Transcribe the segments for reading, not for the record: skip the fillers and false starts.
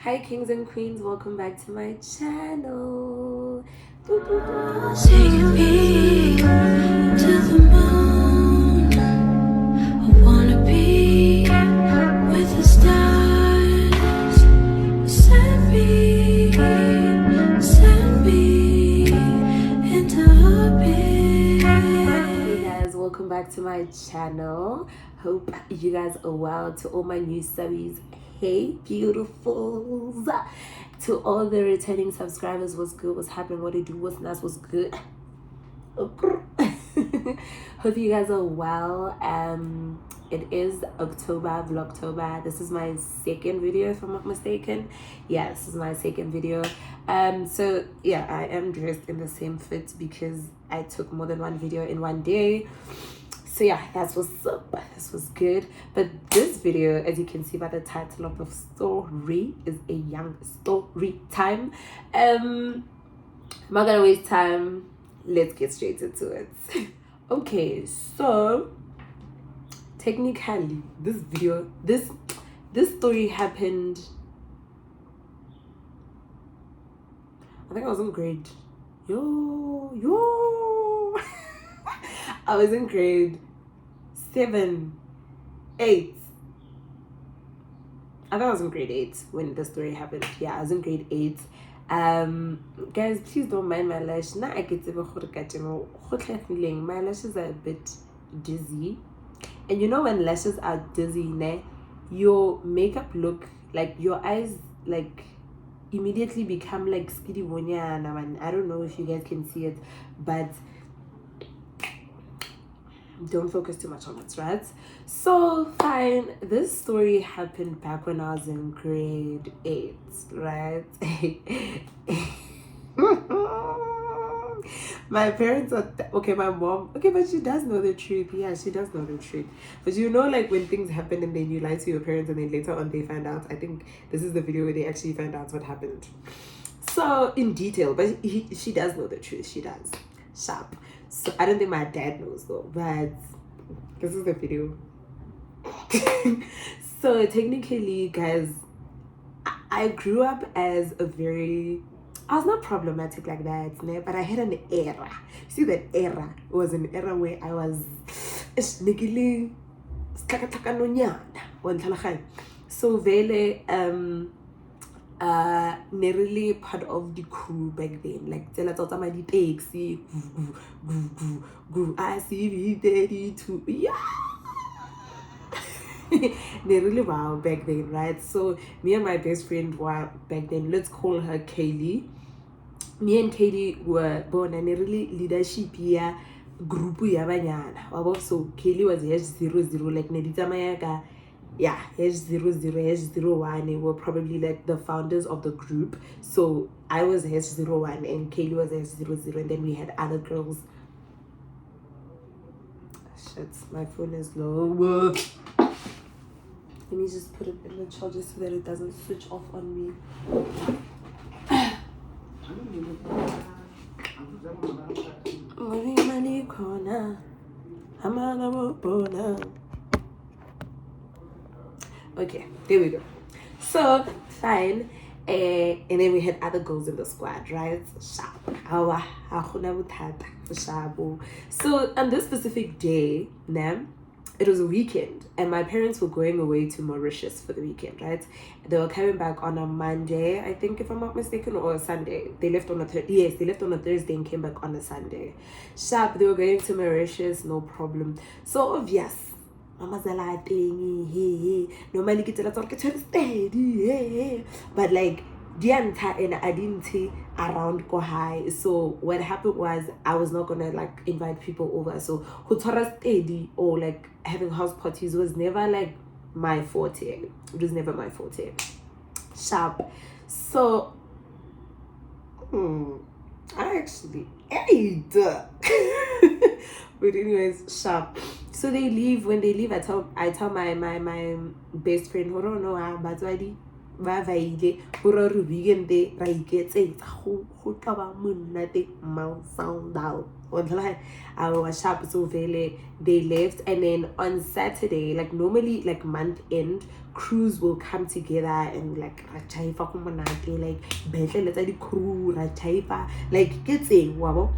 Hi kings and queens, welcome back to my channel. Take me to the moon. I wanna be with the stars. Send me into orbit. Hey guys, welcome back to my channel. Hope you guys are well. To all my new subbies, hey beautifuls. To all the returning subscribers, what's good, what's happening, what they do, what's nice, what's good. Hope you guys are well. It is October, Vlogtober. This is my second video, if I'm not mistaken. Yeah, this is my second video. So yeah, I am dressed in the same fit because I took more than one video in one day. So yeah, that's what's up. This was good. But this video, as you can see by the title of the story, is a young story time. I'm not gonna waste time. Let's get straight into it. Okay, so technically this story happened, I think I was in grade I was in grade 7, 8. I think I was in grade 8 when the story happened. Yeah, I was in grade 8. Guys, please don't mind my lash. Now I get my lashes are a bit dizzy. And you know when lashes are dizzy, your makeup look like your eyes like immediately become like speedy wonyana. I don't know if you guys can see it, but don't focus too much on it, right? So fine, this story happened back when I was in grade 8, right? My parents are okay, my mom, okay, but she does know the truth. Yeah, she does know the truth. But you know, like when things happen and then you lie to your parents and then later on they find out. I think this is the video where they actually find out what happened, so in detail. But she does know the truth. She does. Sharp. So I don't think my dad knows though, but this is the video. So technically, guys, I grew up as I was not problematic like that, but I had an era. See, that era was an era where I was so vele nearly part of the crew back then, like tell us my taxi, I see 32, yeah. They really wow back then, right? So me and my best friend were back then, let's call her Kaylee. Me and Kaylee were born and really leadership ya group ya banyana. So Kaylee was H00, like Nedita Mayaga. Yeah, H00, H01 were probably like the founders of the group. So I was H01 and Kaylee was H00, and then we had other girls. Shit, my phone is low. Let me just put it in the charger so that it doesn't switch off on me. Okay, there we go. So fine, and then we had other girls in the squad, right? So on this specific day, it was a weekend and my parents were going away to Mauritius for the weekend, right? They were coming back on a Monday, I think, if I'm not mistaken, or a Sunday. They left on a they left on a Thursday and came back on a Sunday. Sharp, they were going to Mauritius, no problem. So obvious, mama zala thing, normally get a lot steady, but like Dianta and I didn't see around go high. So what happened was I was not gonna like invite people over. So Hutara steady or like having house parties was never like my forte. It was never my forte. Sharp. So I actually ate. But anyways, sharp. So they leave. When they leave, I tell my best friend, hold on, no, but ba vaile hore re weekend ra iketsetsa go taba monate mal sound down. I was sharp, so they left, and then on Saturday, like normally, like month end, crews will come together and like rachaifa kumonate, like betle let's the crew rachaifa, like getting wabo.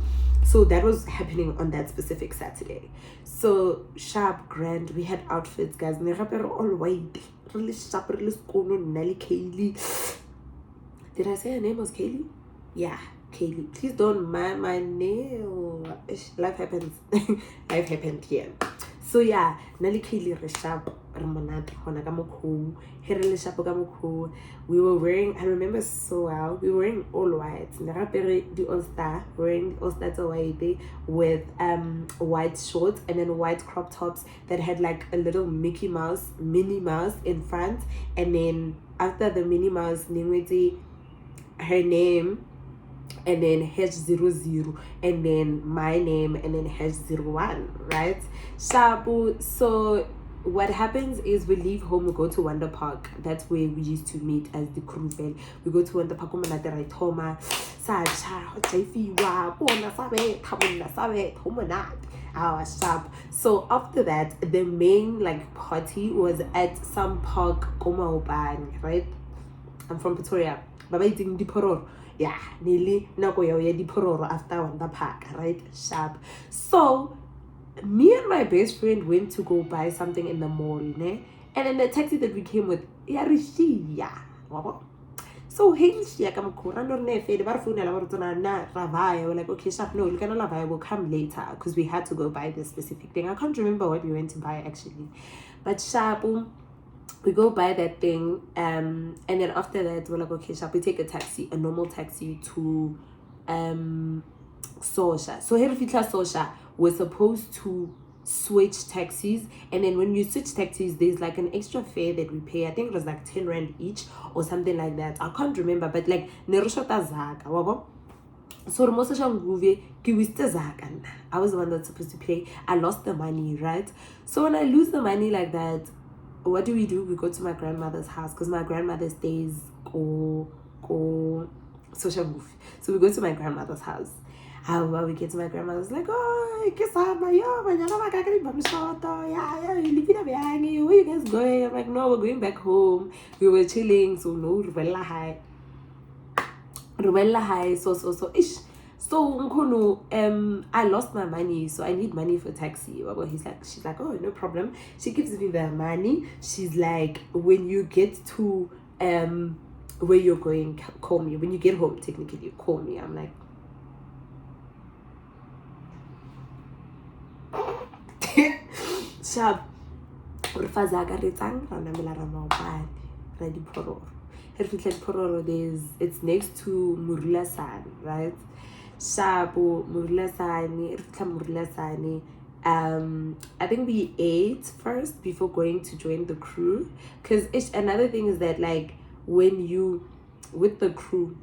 So that was happening on that specific Saturday. So sharp, grand. We had outfits, guys. All white, really sharp, really skono, Nelly Kaylee. Did I say her name was Kaylee? Yeah. Kaylee, please don't mind my nail. Life happens. Life happened here. So yeah, Nelly Kaylee Reshap Ramonat Honagamuku, Herele Shapogamuku. We were wearing, I remember so well, we were wearing all white. Narapere the All Star, wearing All Star white with white shorts and then white crop tops that had like a little Minnie Mouse in front, and then after the Minnie Mouse, her name, and then #00, and then my name, and then #01, right? Shabu. So what happens is we leave home, we go to Wonder Park. That's where we used to meet as the crew. We go to Wonder Park, so after that, the main like party was at some park, right? I'm from Pretoria. Baba eating dipororo. Yeah, nearly nako ya dipororo after Wonder Park, right? Sharp. So me and my best friend went to go buy something in the mall, ne? And in the taxi that we came with, so hey, we're like, okay, Sharp, no, we'll come later because we had to go buy this specific thing. I can't remember what we went to buy actually, but Sharp, we go buy that thing, and then after that we're like, okay, Sharp, we take a normal taxi to Sosha. So here Sosha, we're supposed to switch taxis, and then when you switch taxis, there's like an extra fare that we pay. I think it was like 10 rand each or something like that. I can't remember, but like nerushota zaka wabo. So I was the one that's supposed to pay. I lost the money, right? So when I lose the money like that, what do? We go to my grandmother's house because my grandmother stays social move. So we go to my grandmother's house. However, we get to my grandmother's like, oh, where you guys going? I'm like, no, we're going back home. We were chilling, so no, Rubella high, so ish. So I lost my money, so I need money for taxi. She's like, oh, no problem. She gives me the money. She's like, when you get to where you're going, call me. When you get home, technically, call me. I'm like, Sharp. It's next to Murula San, right? Shabu Murula Sani. I think we ate first before going to join the crew, because another thing is that like when you with the crew,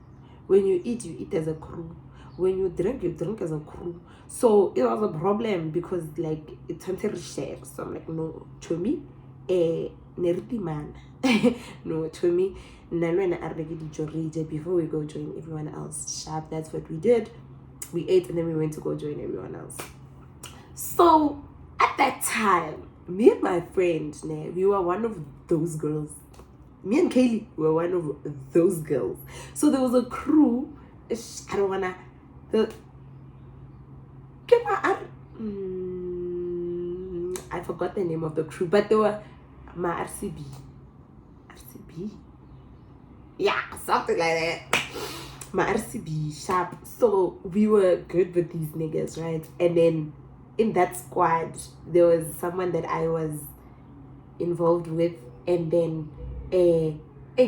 when you eat as a crew, when you drink as a crew. So it was a problem because like it turned to share. So I'm like, no, to me, neriti man, no, to me, before we go join everyone else. Sharp. That's what we did. We ate and then we went to go join everyone else. So at that time, me and my friend, we were one of those girls. Me and Kaylee were one of those girls. So there was a crew. I don't wanna. I forgot the name of the crew, but they were my RCB. Yeah, something like that. My RCB Sharp. So we were good with these niggas, right? And then in that squad, there was someone that I was involved with, and then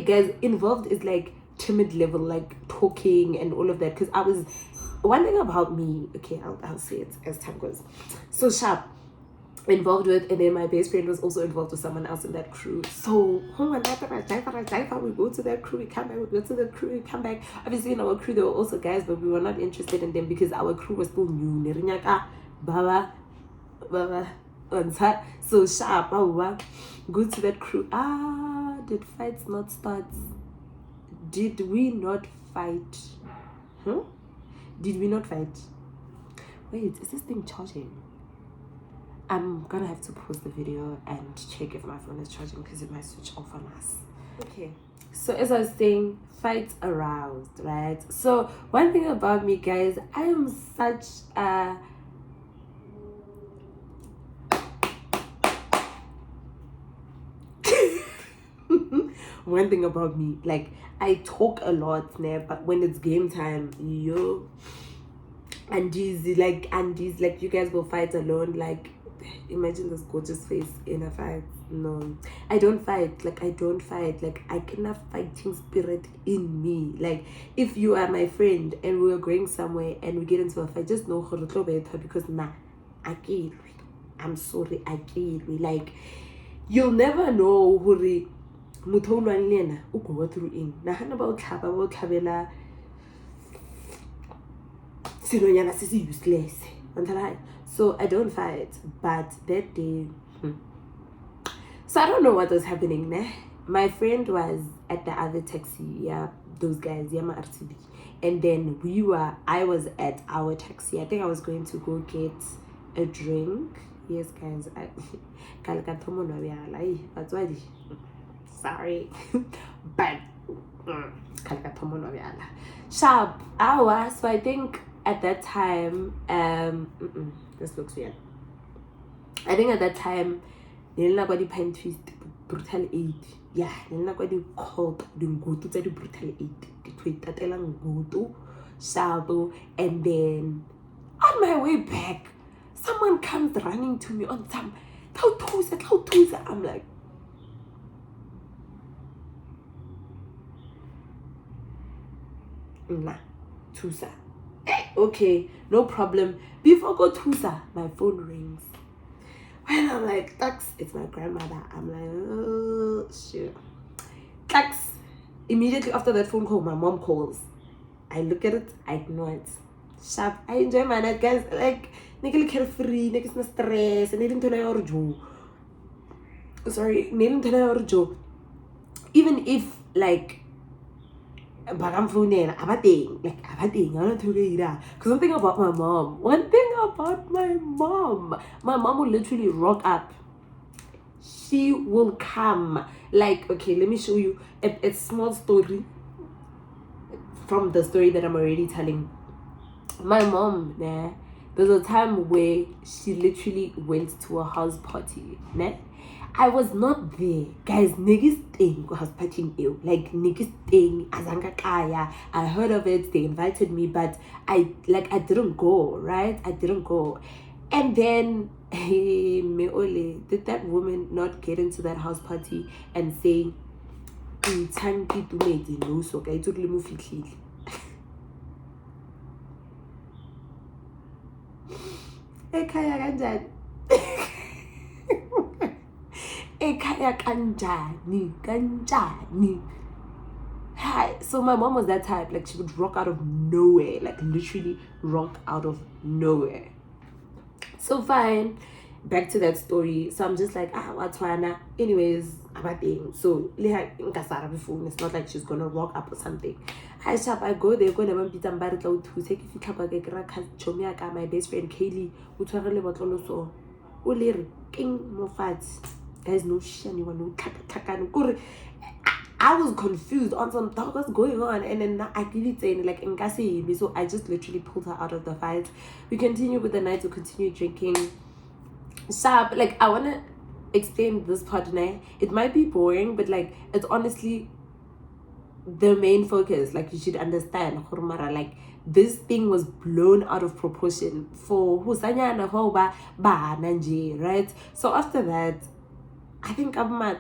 guys, involved is like timid level, like talking and all of that. Because I was, one thing about me, okay, I'll say it as time goes. So Sharp involved with, and then my best friend was also involved with someone else in that crew. So we go to that crew, we come back, we go to the crew, we come back. Obviously in our crew there were also guys, but we were not interested in them because our crew was still new. Baba so Sharp, go to that crew. Did fights not start? did we not fight? Huh? Did we not fight? Wait, is this thing charging? I'm gonna have to pause the video and check if my phone is charging because it might switch off on us. Okay, so as I was saying, fights aroused, right? So one thing about me, guys, I am such a one thing about me, like, I talk a lot, but when it's game time, and these like you guys will fight alone. Like, imagine this gorgeous face in a fight. No, I don't fight. Like, I can have fighting spirit in me. Like, if you are my friend and we're going somewhere and we get into a fight, just know because I'm sorry, like, you'll never know who motho o lwang le ena o go through eng. Nagana ba o tlhabela silonyana se se useless. So I don't fight. But that day, so I don't know what was happening there. My friend was at the other taxi, yeah, those guys, Yama RTB. And then I was at our taxi. I think I was going to go get a drink. Yes, guys, sorry. But sharp hour. So I think at that time, this looks weird. I think at that time, nilina kwa di pine twist brutal 8. Yeah, nilina kwa di cold di ngutu tsa di brutal 8. Di tweetatela ngutu sharp. And then on my way back, someone comes running to me on some Tautusa. I'm like, nah, Tusa. Okay, no problem. Before go Tusa, my phone rings. And I'm like, Tax, it's my grandmother. I'm like, oh, shit. Tax. Immediately after that phone call, my mom calls. I look at it, I ignore it. Sharp. I enjoy my night, guys. Like, nigga carefree, nigga no stress, and didn't tell her Joe. Sorry, didn't tell her Joe. Even if, like, I'm phoning, I'm a thing. Like, I'm a thing. I don't know. Because one thing about my mom, my mom will literally rock up. She will come. Like, okay, let me show you a small story from the story that I'm already telling. My mom, there's a time where she literally went to a house party. I was not there, guys. Niggas thing house party ill. Like, niggas thing azanga kaya. I heard of it. They invited me, but I didn't go. Right? I didn't go. And then, hey, Meole, did that woman not get into that house party and say, "Keitumetse no so ka itse mo fitlhile." Ekhaya kanjani? Ekhaya kanjani? Hi. So my mom was that type. Like, she would rock out of nowhere. Like, literally rock out of nowhere. So fine. Back to that story. So I'm just like, what's Wana? Anyways, about thing. So it's not like she's gonna rock up or something. I go there, go never beat and barrel out to take if you come back, my best friend Kaylee, who told her about so. King Mofat. Guys, no shit, anyone, no kakan. I was confused on some thought what's going on, and then I did saying like Nkasi, so I just literally pulled her out of the fight. We continue with the night, we continue drinking. Sharp, like, I wanna explain this part now. It might be boring, but like, it's honestly the main focus. Like, you should understand, like, this thing was blown out of proportion for Husanyana Hoba Nanji, right? So after that, I think I'm at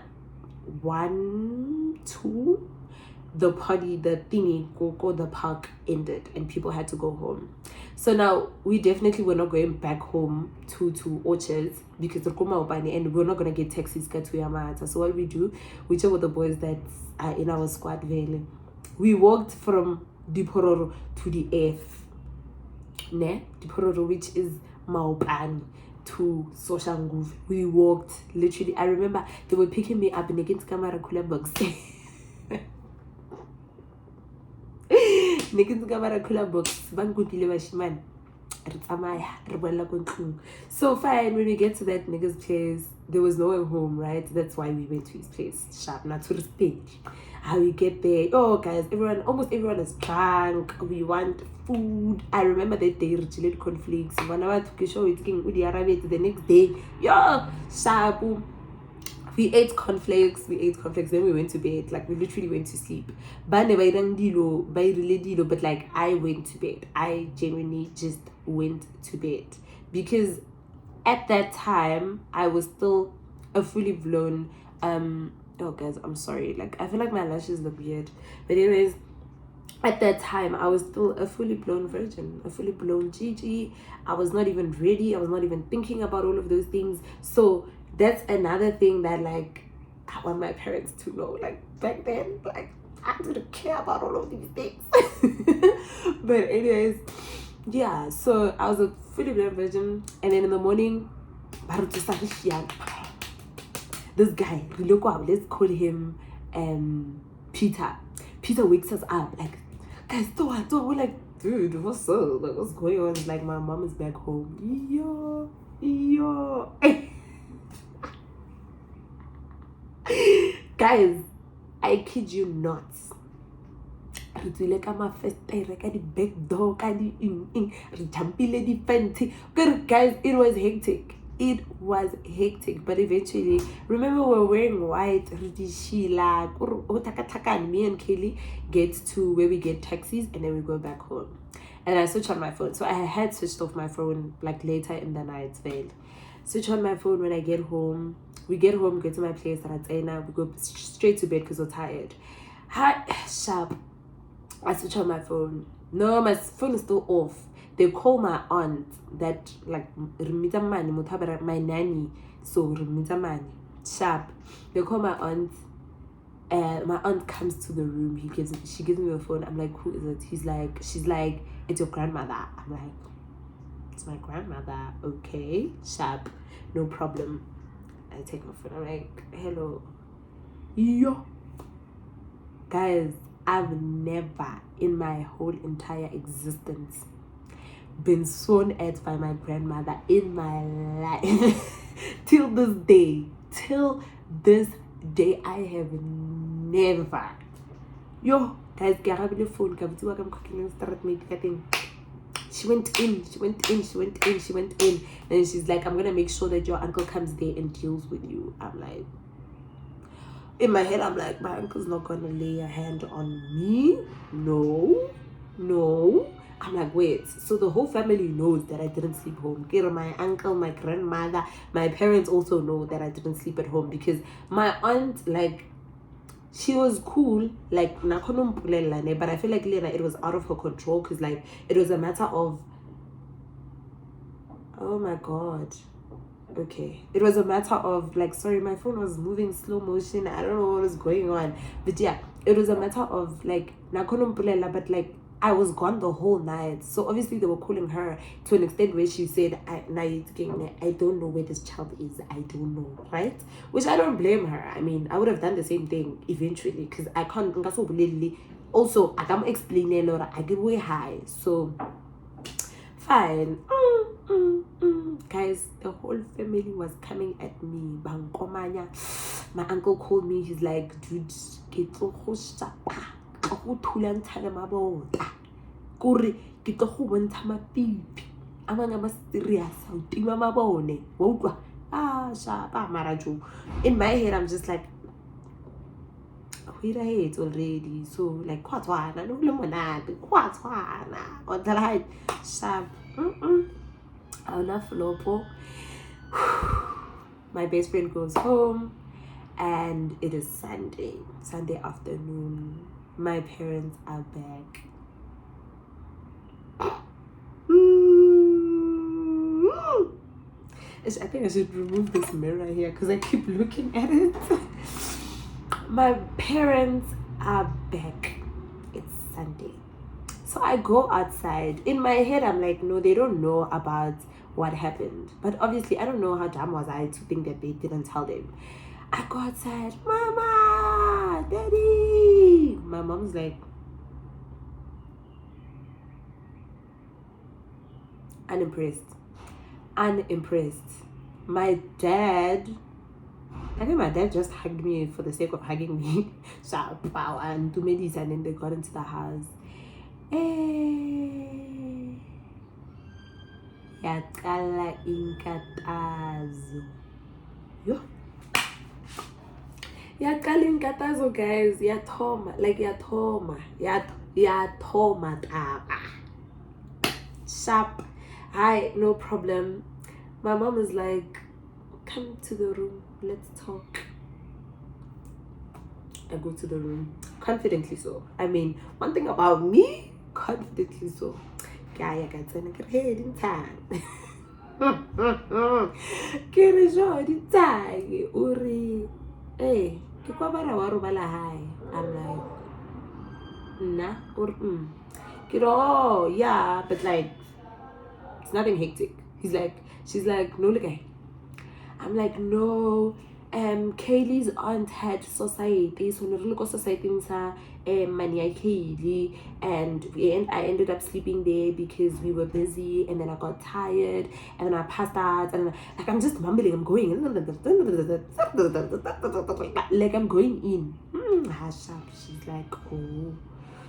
1, 2, the party, the thingy, go the park ended and people had to go home. So now we definitely were not going back home to Orchards because the and we're not gonna get taxis to Yamata. So what we do, we check with the boys that are in our squad veil. We walked from Dipororo to the F. Dipororo, which is Maupani, to Soshanguve. We walked literally. I remember they were picking me up in against Kamara Kula box. Niggas got a cooler box. So fine, when we get to that nigga's place, there was no one home, right? That's why we went to his place. Sharp, not to the stage. How we get there? Oh, guys, almost everyone is drunk. We want food. I remember that day, Richard conflicts. When I took a show, it's King Udi Arabic the next day. Yo, sharp. We ate cornflakes, then we went to bed. Like, we literally went to sleep. But like, I went to bed. I genuinely just went to bed. Because at that time, I was still a fully blown, oh guys, I'm sorry. Like, I feel like my lashes look weird. But anyways, at that time, I was still a fully blown virgin, a fully blown Gigi. I was not even ready. I was not even thinking about all of those things. So that's another thing that, like, I want my parents to know. Like, back then, like, I didn't care about all of these things. But anyways, yeah, so I was a fully blown virgin. And then in the morning, this guy, let's call him Peter. Peter wakes us up, like, guys, we're like, dude, what's up? Like, what's going on? Like, my mom is back home. Yo. Guys, I kid you not. Guys, it was hectic. But eventually, remember, we were wearing white. Me and Kelly get to where we get taxis, and then we go back home. And I switch on my phone. So I had switched off my phone like later in the night. Switch on my phone when I get home. We get home, get to my place, and we go straight to bed because we're tired. Sharp. I switch on my phone. No, my phone is still off. They call my aunt, that, like, my nanny. So sharp. They call my aunt. My aunt comes to the room. She gives me the phone. I'm like, who is it? She's like, it's your grandmother. I'm like, it's my grandmother. Okay, sharp, no problem. I take my phone. I'm like, hello. Yo. Guys, I've never in my whole entire existence been sworn at by my grandmother in my life. Till this day, I have never. Yo, guys, I'm cooking and started making. She went in. Then she's like, I'm gonna make sure that your uncle comes there and deals with you. I'm like, in my head, I'm like, my uncle's not gonna lay a hand on me. No. I'm like, wait, so the whole family knows that I didn't sleep home. My uncle, my grandmother, my parents also know that I didn't sleep at home, because my aunt, like, she was cool, like, but I feel like it was out of her control, because, like, it was a matter of, oh my god, okay, it was a matter of, like, sorry, my phone was moving slow motion, I don't know what was going on, but yeah, it was a matter of, like, but, like, I was gone the whole night. So obviously they were calling her to an extent where she said, I don't know where this child is. I don't know, right? Which I don't blame her. I mean, I would have done the same thing eventually, because I can't also I can't explain it, or I get way high. So fine. Guys, the whole family was coming at me. My uncle called me. He's like, dude, get so go thulang thale mabota kore ke tlo go bontsha mapipi a manga ma serious o tima mabone wa utlwa shapa marajo. In my head, I'm just like, we hate already, so like kwatswana no le monate kwatswana o tla hai sharp ana flopo. My best friend goes home, and it is Sunday afternoon. My parents are back. I think I should remove this mirror here because I keep looking at it. My parents are back. It's Sunday. So I go outside. In my head, I'm like, no, they don't know about what happened. But obviously, I don't know how dumb was I to think that they didn't tell them. I go outside, Mama, Daddy. My mom's like, Unimpressed. My dad, I think my dad just hugged me for the sake of hugging me. So, wow, and to me, and then they got into the house. Yaqala inkatazo. Yo. Yaqala inkatazo, guys. Yathoma. Like yathoma. Yathoma taba. Sharp. Hi, no problem. My mom is like, come to the room. Let's talk. I go to the room. Confidently so. I mean, one thing about me, confidently so. Kaya ka tsena ke re di ntshang. Ke re jo di ntshang uri eh ke kwa bara wa robala hae. I'm like nah or ke re oh yeah, but like it's nothing hectic. She's like no look at. I'm like no. Kaylee's aunt had society, so we look at society mania Kaylee, and I ended up sleeping there because we were busy, and then I got tired, and then I passed out, and like I'm just mumbling, I'm going like I'm going in. Hush up. She's like, oh,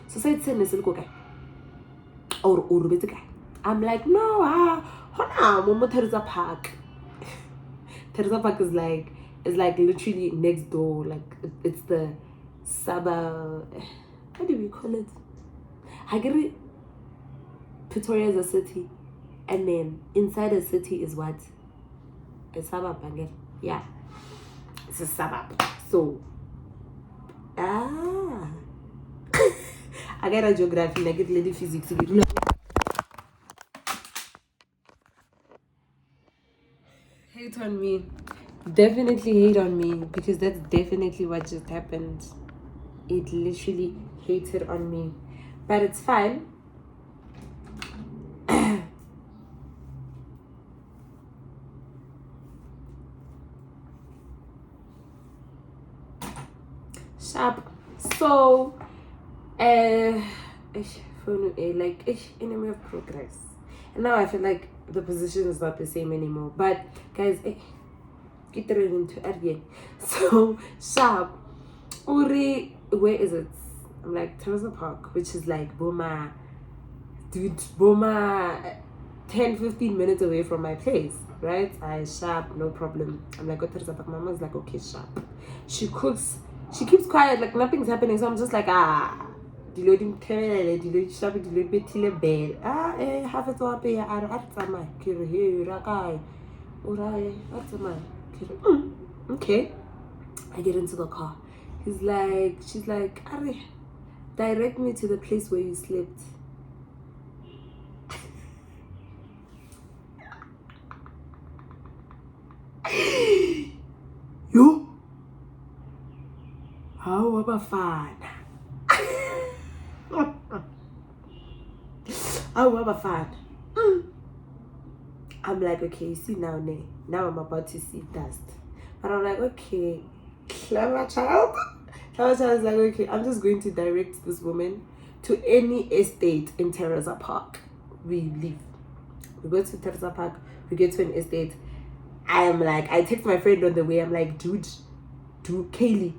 society is okay. Or I'm like, no, Teresa Park. Teresa Park is like literally next door. Like it's the suburb. What do we call it? I get it. Pretoria is a city, and then inside a city is what? A suburb. Again, yeah, it's a suburb. So, I get a geography. I get lady physics. Hate on me. Definitely hate on me because that's definitely what just happened. It literally hated on me, but it's fine. Sharp. So enemy of progress, and now I feel like the position is not the same anymore. But guys, get into again. So sharp. Uri, where is it? I'm like Teresa Park, which is like Boma 10-15 minutes away from my place, right? I sharp, no problem. I'm like, go Teresa Park. My mom's like, okay, sharp. She cooks. She keeps quiet, like nothing's happening. So I'm just like, deloading sharp, deload betile bell. Half it up here. Artsama, kiri here, rakai, urai, artsama, kiri. Okay. I get into the car. She's like, Are, direct me to the place where you slept. You? How abafana? How abafana? I'm like, okay, see now I'm about to see dust. But I'm like, okay, clever child. Clever child is like, okay, I'm just going to direct this woman to any estate in Teresa Park. We leave. We go to Teresa Park. We get to an estate. I'm like, I text my friend on the way. I'm like, dude, Kaylee,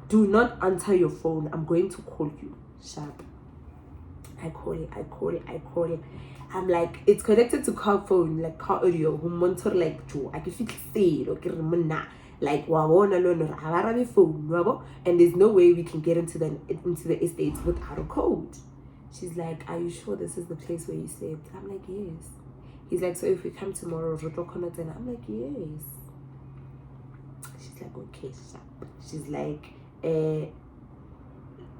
do not answer your phone. I'm going to call you. Sharp. I call it. I'm like, it's connected to car phone, like car audio. Who monitor like Joe. I can feel say, okay, like phone, and there's no way we can get into the estates without a code. She's like, are you sure this is the place where you slept? I'm like, yes. He's like, so if we come tomorrow, I'm like, yes. She's like, okay, sharp. She's like,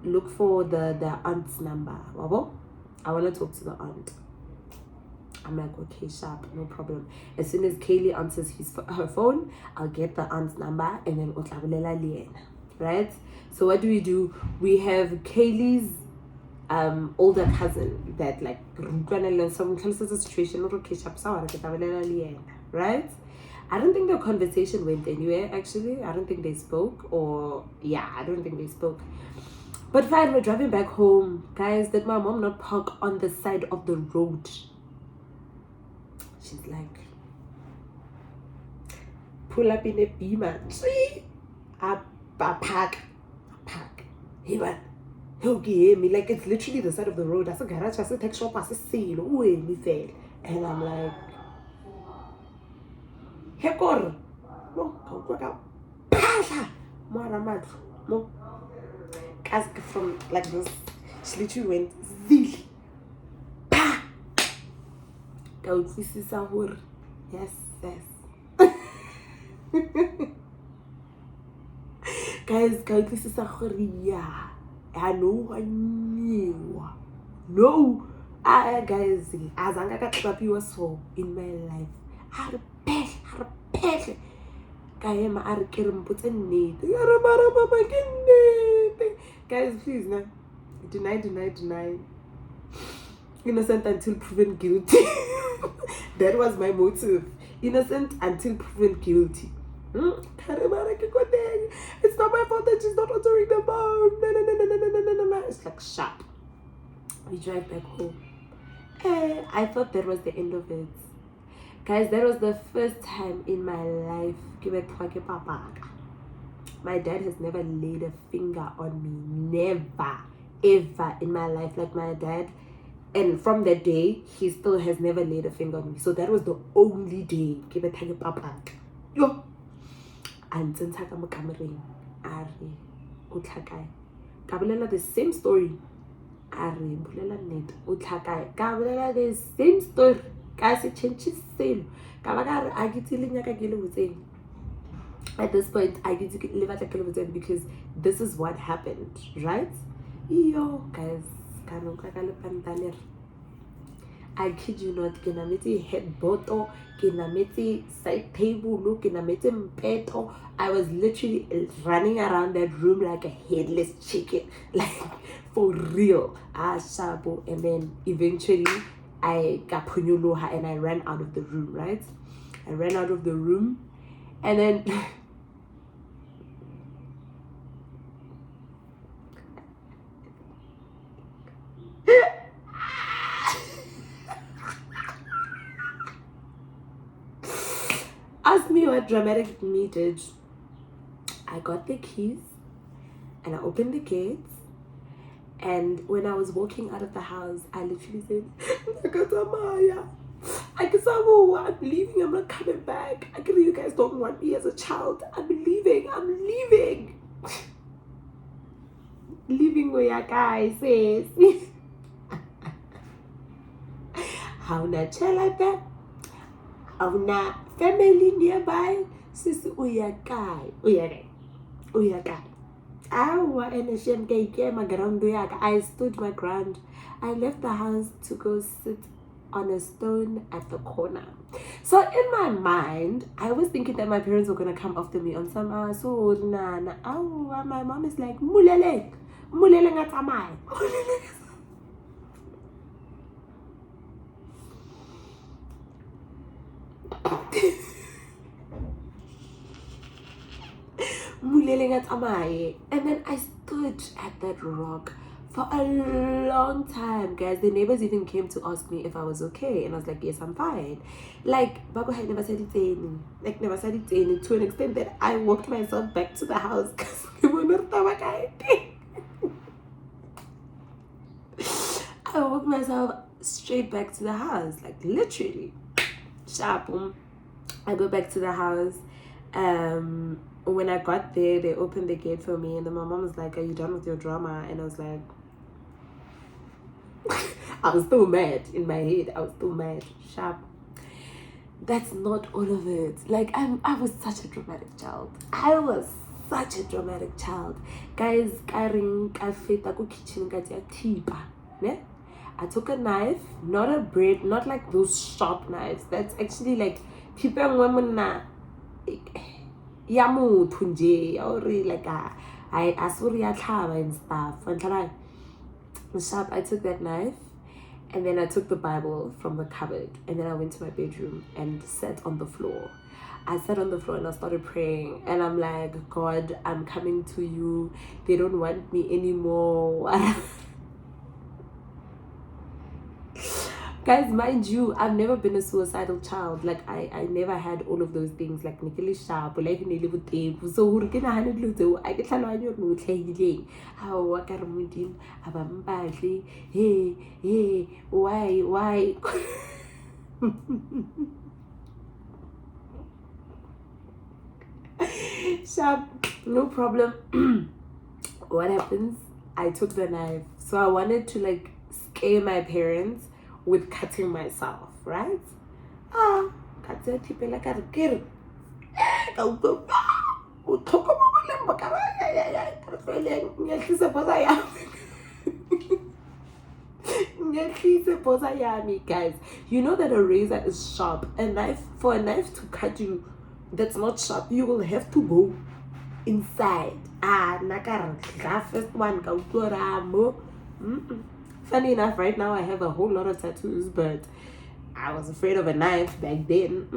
look for the aunt's number. I want to talk to the aunt. I'm like, okay, sharp, no problem. As soon as Kaylee answers her phone, I'll get the aunt's number and then utlabulela Liena, right? So what do? We have Kaylee's older cousin that like some kind of situation, right? I don't think the conversation went anywhere, actually. I don't think they spoke, But fine, we're driving back home. Guys, did my mom not park on the side of the road? She's like, pull up in a beamer. I park. Hey, man. Okay, me like it's literally the side of the road. I said, garage, I said, take shop, I said, see, me fail. And I'm like, hey, go. No, go out. Pasha. More, no. As from like this, she literally went, zil. Pa. Go, this is our. Yes. Guys, this is a yeah. I know I knew. No, guys, as I got to so in my life, how to pay. Kayema are kirim put in need. Guys, please, no. Deny. Innocent until proven guilty. That was my motive. Innocent until proven guilty. It's not my fault that she's not answering the phone. No. It's like sharp. We drive back home. I thought that was the end of it. Guys, that was the first time in my life. My dad has never laid a finger on me. Never. Ever in my life. Like my dad. And from that day, he still has never laid a finger on me. So that was the only day. Yo. And since I come Cameroon, the same story. The same story. At this point, I get to live at a kilometer because this is what happened, right? Yo, guys, I kid you not, kinameti head bottle, kinameti side table, kinameti mpeto. I was literally running around that room like a headless chicken, like for real. Shabu, and then eventually I got punyuluha and I ran out of the room, right? I ran out of the room, and then ask me what dramatic me did. I got the keys and I opened the gates, and when I was walking out of the house, I literally said, I'm leaving, I'm not coming back. I can you guys don't want me as a child. I'm leaving. Leaving where you guys is. How not chill like that? How not family nearby? Sis uyakai. I stood my ground. I left the house to go sit on a stone at the corner. So in my mind, I was thinking that my parents were gonna come after me on some so my mom is like mulele ngatamai. And then I stood at that rock for a long time, guys. The neighbors even came to ask me if I was okay, and I was like, yes, I'm fine. Like Bago had never said it to an extent that I walked myself back to the house because I walked myself straight back to the house, like literally. Sharp. I go back to the house. When I got there, they opened the gate for me, and then my mom was like, are you done with your drama? And I was like, I was still mad in my head. I was still mad. Sharp. That's not all of it. Like, I was such a dramatic child. Guys, I took a knife, not a bread, not like those sharp knives. That's actually like people and women na yamu tunje or like I asuri and stuff. And sharp, I took that knife, and then I took the Bible from the cupboard, and then I went to my bedroom and sat on the floor. I sat on the floor and I started praying, and I'm like, God, I'm coming to you. They don't want me anymore. Guys, mind you, I've never been a suicidal child. Like I never had all of those things. Like Nikili sharp, like so I get how hey, why? Sharp, no problem. What happens? I took the knife. So I wanted to like scare my parents with cutting myself, right? Cut it, like a kid. Guys, you know that a razor is sharp. For a knife to cut you that's not sharp, you will have to go inside. First one. Funny enough, right now I have a whole lot of tattoos, but I was afraid of a knife back then.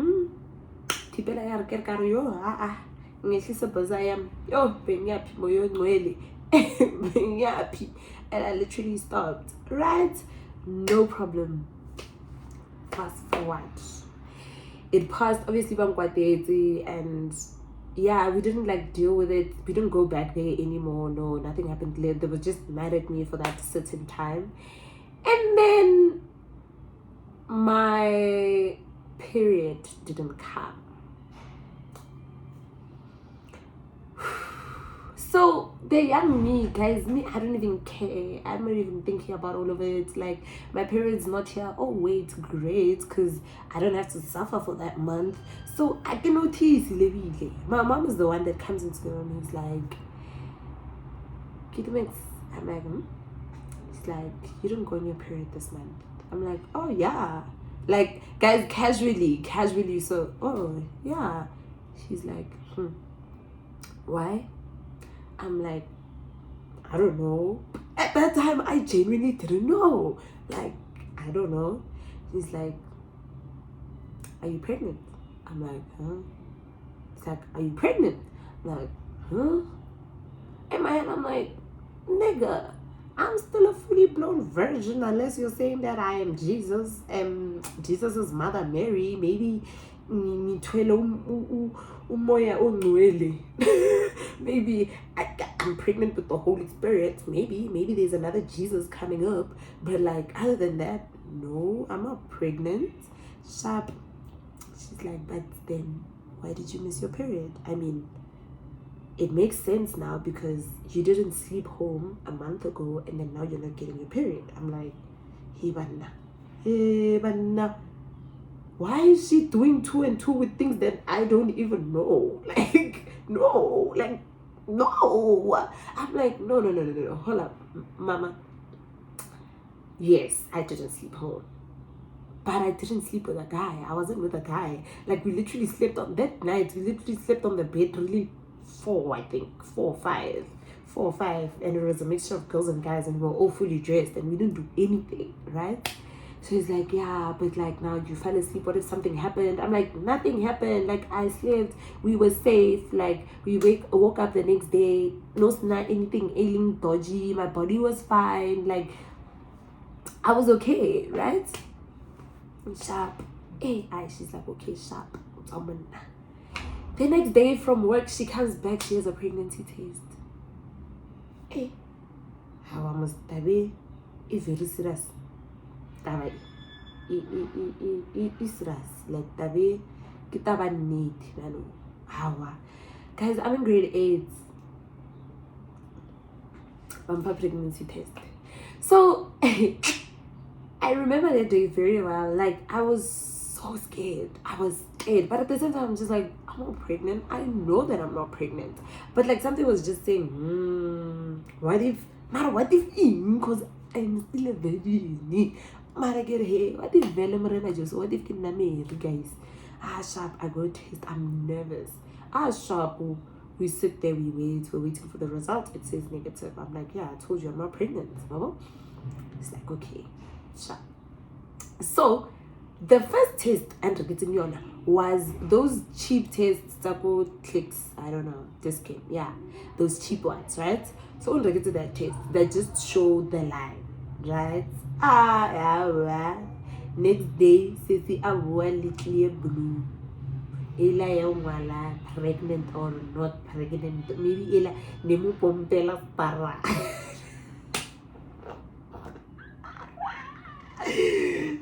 And I literally stopped. Right? No problem. Fast forward. It passed, obviously, and yeah, we didn't like deal with it. We didn't go back there anymore. No, nothing happened. They were just mad at me for that certain time. And then my period didn't come. So the young me, guys, I don't even care. I'm not even thinking about all of it. Like, my period's not here. Oh wait, great, because I don't have to suffer for that month. So I can notice. My mom is the one that comes into the room and is like, Keitumetse. I'm like, She's like, you didn't go on your period this month. I'm like, oh yeah. Like, guys, casually. So, oh yeah. She's like, why? I'm like, I don't know. At that time, I genuinely didn't know. Like, I don't know. She's like, are you pregnant? I'm like, huh? It's like, are you pregnant? I'm like, huh? In my head, I'm like, nigga, I'm still a fully blown virgin unless you're saying that I am Jesus and Jesus's mother Mary. Maybe maybe I'm pregnant with the Holy Spirit. Maybe there's another Jesus coming up. But like, other than that, no, I'm not pregnant. Sharp. She's like, but then why did you miss your period? I mean, it makes sense now because you didn't sleep home a month ago and then now you're not getting your period. I'm like, hey, banna. Why is she doing 2 and 2 with things that I don't even know? Like, no. I'm like, no. Hold up, mama. Yes, I didn't sleep home. But I didn't sleep with a guy. I wasn't with a guy. Like, we literally slept on that night. We literally slept on the bed, really 4 or 5. And it was a mixture of girls and guys, and we were all fully dressed, and we didn't do anything, right? So he's like, yeah, but like now you fell asleep. What if something happened? I'm like, nothing happened. Like, I slept. We were safe. Like, we woke up the next day. No, not anything ailing, dodgy. My body was fine. Like, I was okay, right? Sharp. Hey, she's like, okay, sharp. The next day from work, she comes back. She has a pregnancy test. Hey, how I must be very serious. Serious. Like, tabe, kitaba need, how? Guys, I'm in grade 8. Bumper pregnancy test. So I remember that day very well. Like, I was so scared. But at the same time, I'm just like, I'm not pregnant. I know that I'm not pregnant. But like, something was just saying, what if, because I'm still a virgin. Mara get here. What if what if kidna married, guys? Sharp, I go test. I'm nervous. Sharp, we sit there, we wait, we're waiting for the result. It says negative. I'm like, yeah, I told you I'm not pregnant, Baba. It's like, okay, sharp. So the first test was those cheap tests that go clicks, I don't know, this came, yeah, those cheap ones, right? So when I get to that test, they just show the line, right? Next day, Sissy a little blue. Ela ya ngwala pregnant or not pregnant. Maybe ela nemu pompela para.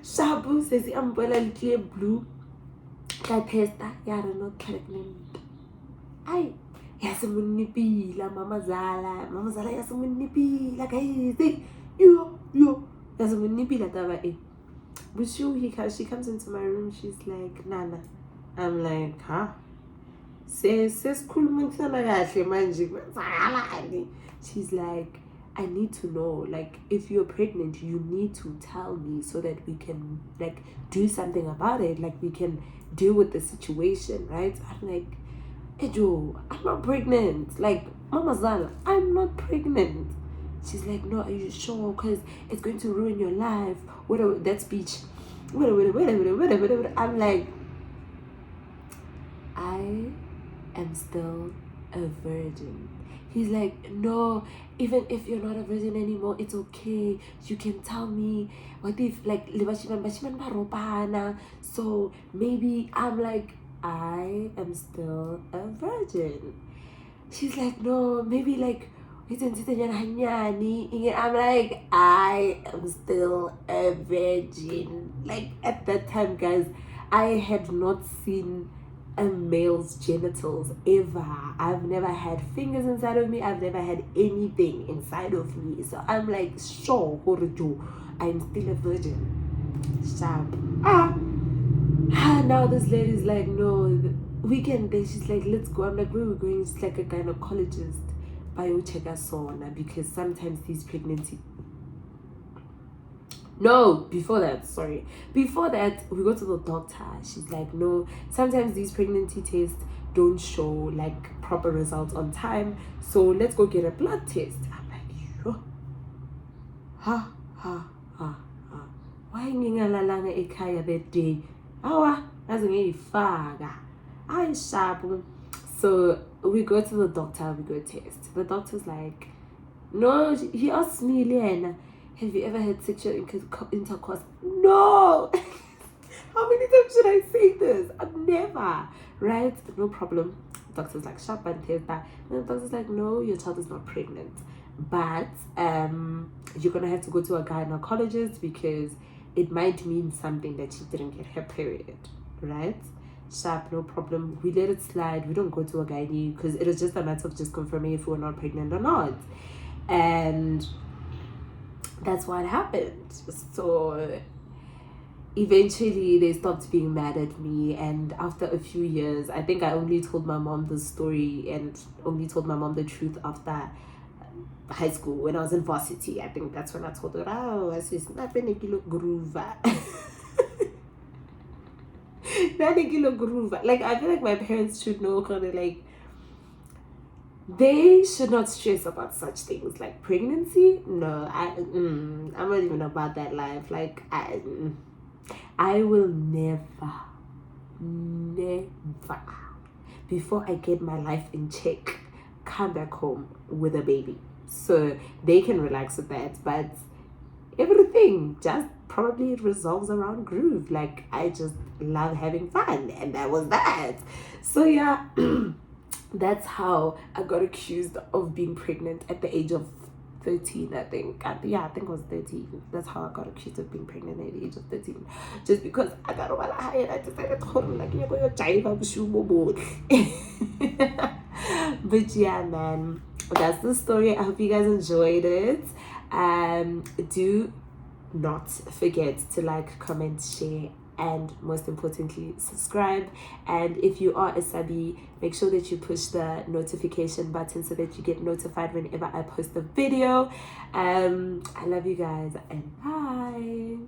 Shabu says umbrella little blue. Ka testa yara not pregnant. Ay, yasemunipila mama zala yasemunipila guys. Yo yasemunipila taba eh. But she comes into my room, she's like, Nana. I'm like, huh? She's like, I need to know, like, if you're pregnant, you need to tell me so that we can, like, do something about it. Like, we can deal with the situation, right? I'm like, Ejo, I'm not pregnant. Like, Mama Zala, I'm not pregnant. She's like, no, are you sure? Because it's going to ruin your life. Whatever, that speech. Whatever. I'm like, I am still a virgin. He's like, no, even if you're not a virgin anymore, it's okay. You can tell me. What if, like, so maybe I'm like, I am still a virgin. She's like, no, maybe like, I'm like, I am still a virgin. Like, at that time, guys, I had not seen a male's genitals ever. I've never had fingers inside of me. I've never had anything inside of me. So I'm like, sure, I'm still a virgin. Sharp. Now this lady's like, no, weekend day. She's like, let's go. I'm like, where are we going? She's like a gynecologist. Biochecker sauna, because sometimes these pregnancy. No, before that, we go to the doctor. She's like, no, sometimes these pregnancy tests don't show like proper results on time, so let's go get a blood test. I'm like, yo, why ngingalalanga ekhaya that day? Awa, azingeyifaga. Ay sharp. So we go to the doctor, we go test. The doctor's like, no, he asked me, Liana, have you ever had sexual intercourse? No! How many times should I say this? I've never, right? No problem. The doctor's like, sharp and test that. And the doctor's like, no, your child is not pregnant. But you're going to have to go to a gynecologist because it might mean something that she didn't get her period, right? Sharp, no problem. We let it slide. We don't go to a gynae because it was just a matter of just confirming if we were not pregnant or not. And that's what happened. So eventually they stopped being mad at me, and after a few years, I think I only told my mom the story and only told my mom the truth after high school when I was in varsity. I think that's when I told her, oh, I see nothing groove. Like, I feel like my parents should know, kind of like, they should not stress about such things like pregnancy. No, I'm not even about that life. Like, I will never, before I get my life in check, come back home with a baby. So they can relax with that, but everything just probably resolves around groove. Like, I just love having fun, and that was that. So yeah, that's how I got accused of being pregnant at the age of 13, I think. Yeah, I think I was 13. That's how I got accused of being pregnant at the age of 13. Just because I got over high and I decided to hold like you're going to But yeah, man, that's the story. I hope you guys enjoyed it. Do not forget to like, comment, share, and most importantly, subscribe. And if you are a subby, make sure that you push the notification button so that you get notified whenever I post a video. I love you guys, and bye.